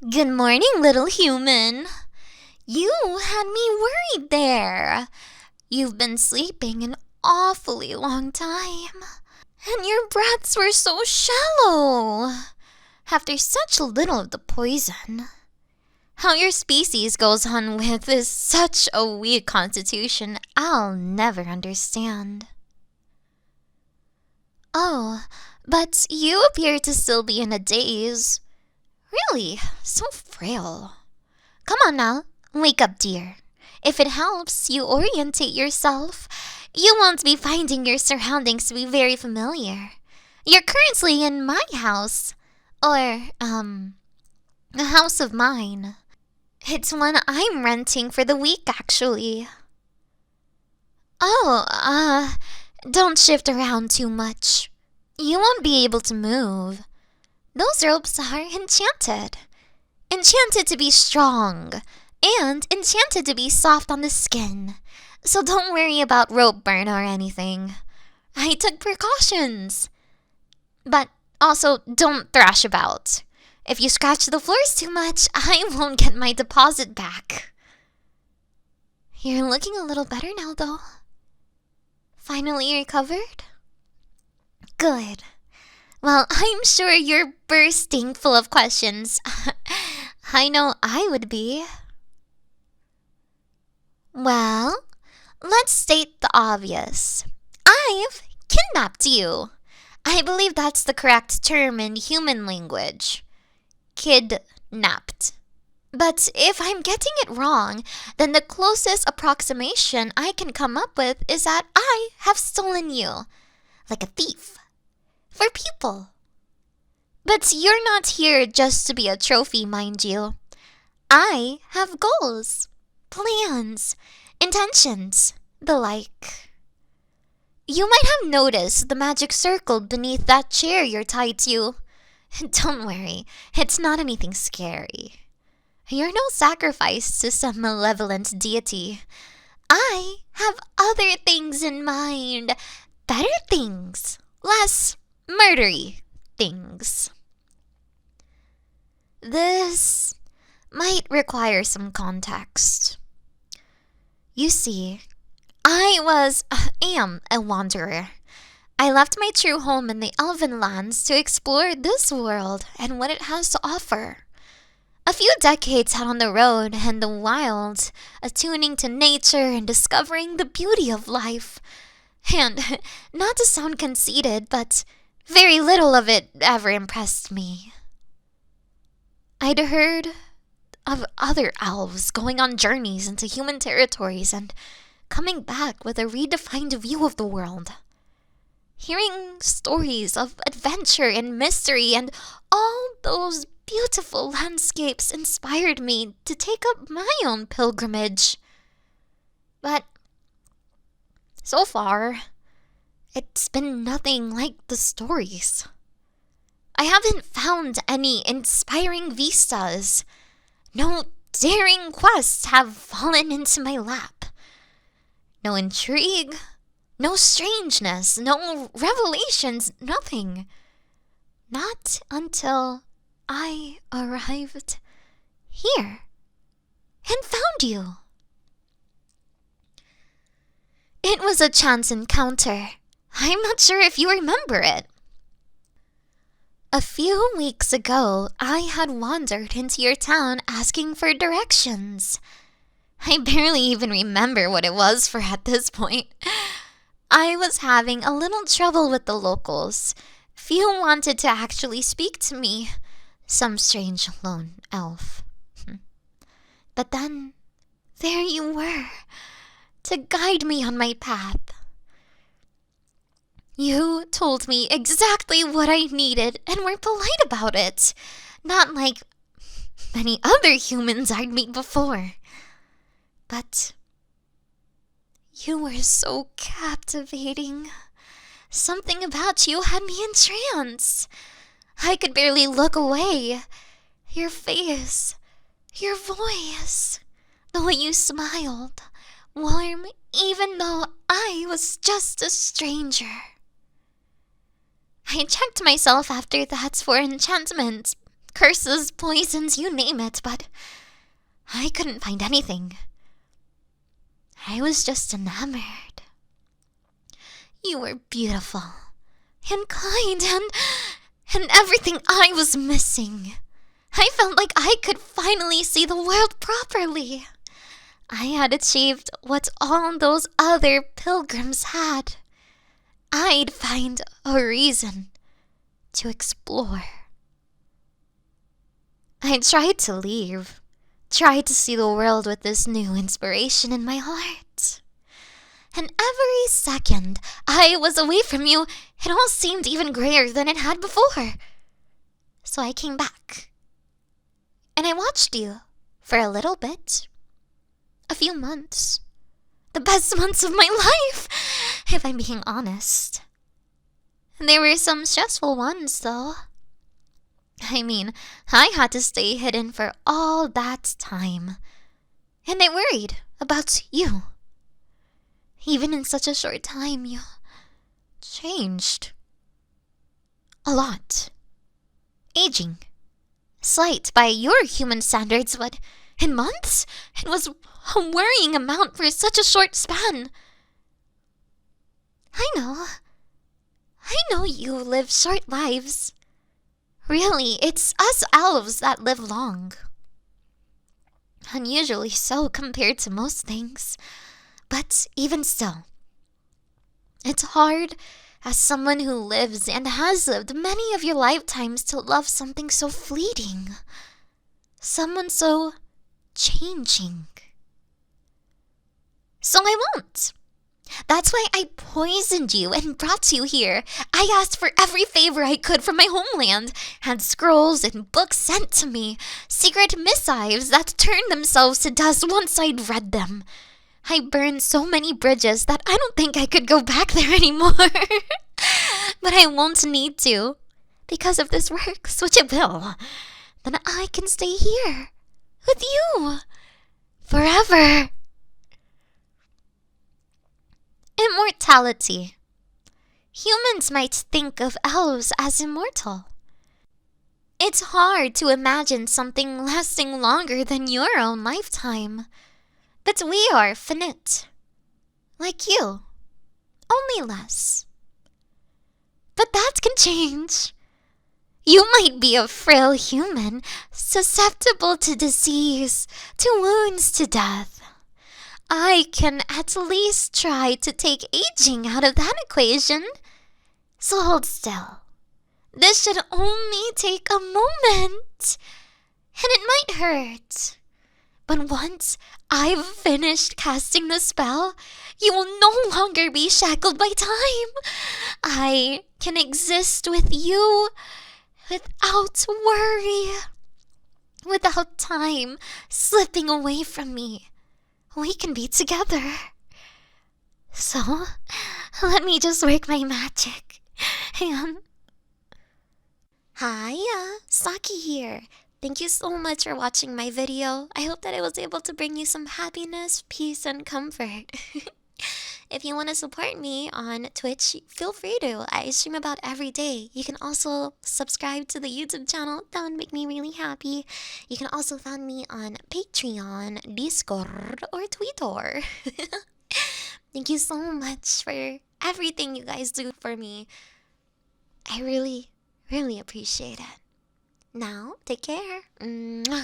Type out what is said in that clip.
Good morning, little human. You had me worried there. You've been sleeping an awfully long time. And your breaths were so shallow. After such little of the poison. How your species goes on with is such a weak constitution I'll never understand. Oh, but you appear to still be in a daze. Really, so frail. Come on now, wake up, dear. If it helps you orientate yourself, you won't be finding your surroundings to be very familiar. You're currently in my house. Or, a house of mine. It's one I'm renting for the week, actually. Oh, don't shift around too much. You won't be able to move. Those ropes are enchanted. Enchanted to be strong, and enchanted to be soft on the skin. So don't worry about rope burn or anything. I took precautions. But also, don't thrash about. If you scratch the floors too much, I won't get my deposit back. You're looking a little better now, though. Finally recovered? Good. Well, I'm sure you're bursting full of questions. I know I would be. Well, let's state the obvious. I've kidnapped you. I believe that's the correct term in human language. Kidnapped. But if I'm getting it wrong, then the closest approximation I can come up with is that I have stolen you. Like a thief. For people. But you're not here just to be a trophy, mind you. I have goals, plans, intentions, the like. You might have noticed the magic circle beneath that chair you're tied to. Don't worry, it's not anything scary. You're no sacrifice to some malevolent deity. I have other things in mind. Better things. Less murdery things. This might require some context. You see, I am a wanderer. I left my true home in the Elven lands to explore this world and what it has to offer. A few decades out on the road and the wild, attuning to nature and discovering the beauty of life. And, not to sound conceited, but very little of it ever impressed me. I'd heard of other elves going on journeys into human territories and coming back with a redefined view of the world. Hearing stories of adventure and mystery and all those beautiful landscapes inspired me to take up my own pilgrimage. But so far, it's been nothing like the stories. I haven't found any inspiring vistas. No daring quests have fallen into my lap. No intrigue, no strangeness, no revelations, nothing. Not until I arrived here and found you. It was a chance encounter. I'm not sure if you remember it. A few weeks ago, I had wandered into your town asking for directions. I barely even remember what it was for at this point. I was having a little trouble with the locals. Few wanted to actually speak to me. Some strange lone elf. But then, there you were, to guide me on my path. You told me exactly what I needed and were polite about it. Not like many other humans I'd meet before. But you were so captivating. Something about you had me entranced. I could barely look away. Your face, your voice, the way you smiled, warm even though I was just a stranger. I checked myself after that for enchantment, curses, poisons, you name it, but I couldn't find anything. I was just enamored. You were beautiful and kind and everything I was missing. I felt like I could finally see the world properly. I had achieved what all those other pilgrims had. I'd find a reason to explore. I tried to leave, tried to see the world with this new inspiration in my heart. And every second I was away from you, it all seemed even grayer than it had before. So I came back. And I watched you for a little bit. A few months. The best months of my life, if I'm being honest. There were some stressful ones, though. I mean, I had to stay hidden for all that time. And I worried about you. Even in such a short time, you changed. A lot. Aging. Slight by your human standards, but in months? It was a worrying amount for such a short span. I know you live short lives. Really, it's us elves that live long. Unusually so compared to most things. But even still, it's hard as someone who lives and has lived many of your lifetimes to love something so fleeting. Someone so changing. So I won't. That's why I poisoned you and brought you here. I asked for every favor I could from my homeland, had scrolls and books sent to me, secret missives that turned themselves to dust once I'd read them. I burned so many bridges that I don't think I could go back there anymore. But I won't need to. Because if this works, which it will, then I can stay here with you forever. Immortality. Humans might think of elves as immortal. It's hard to imagine something lasting longer than your own lifetime. But we are finite. Like you. Only less. But that can change. You might be a frail human, susceptible to disease, to wounds, to death. I can at least try to take aging out of that equation. So hold still. This should only take a moment. And it might hurt. But once I've finished casting the spell, you will no longer be shackled by time. I can exist with you without worry, without time slipping away from me. We can be together. So, let me just work my magic. Hiya, Saki here. Thank you so much for watching my video. I hope that I was able to bring you some happiness, peace, and comfort. If you want to support me on Twitch, feel free to. I stream about every day. You can also subscribe to the YouTube channel. That would make me really happy. You can also find me on Patreon, Discord, or Twitter. Thank you so much for everything you guys do for me. I really, really appreciate it. Now, take care. Mwah.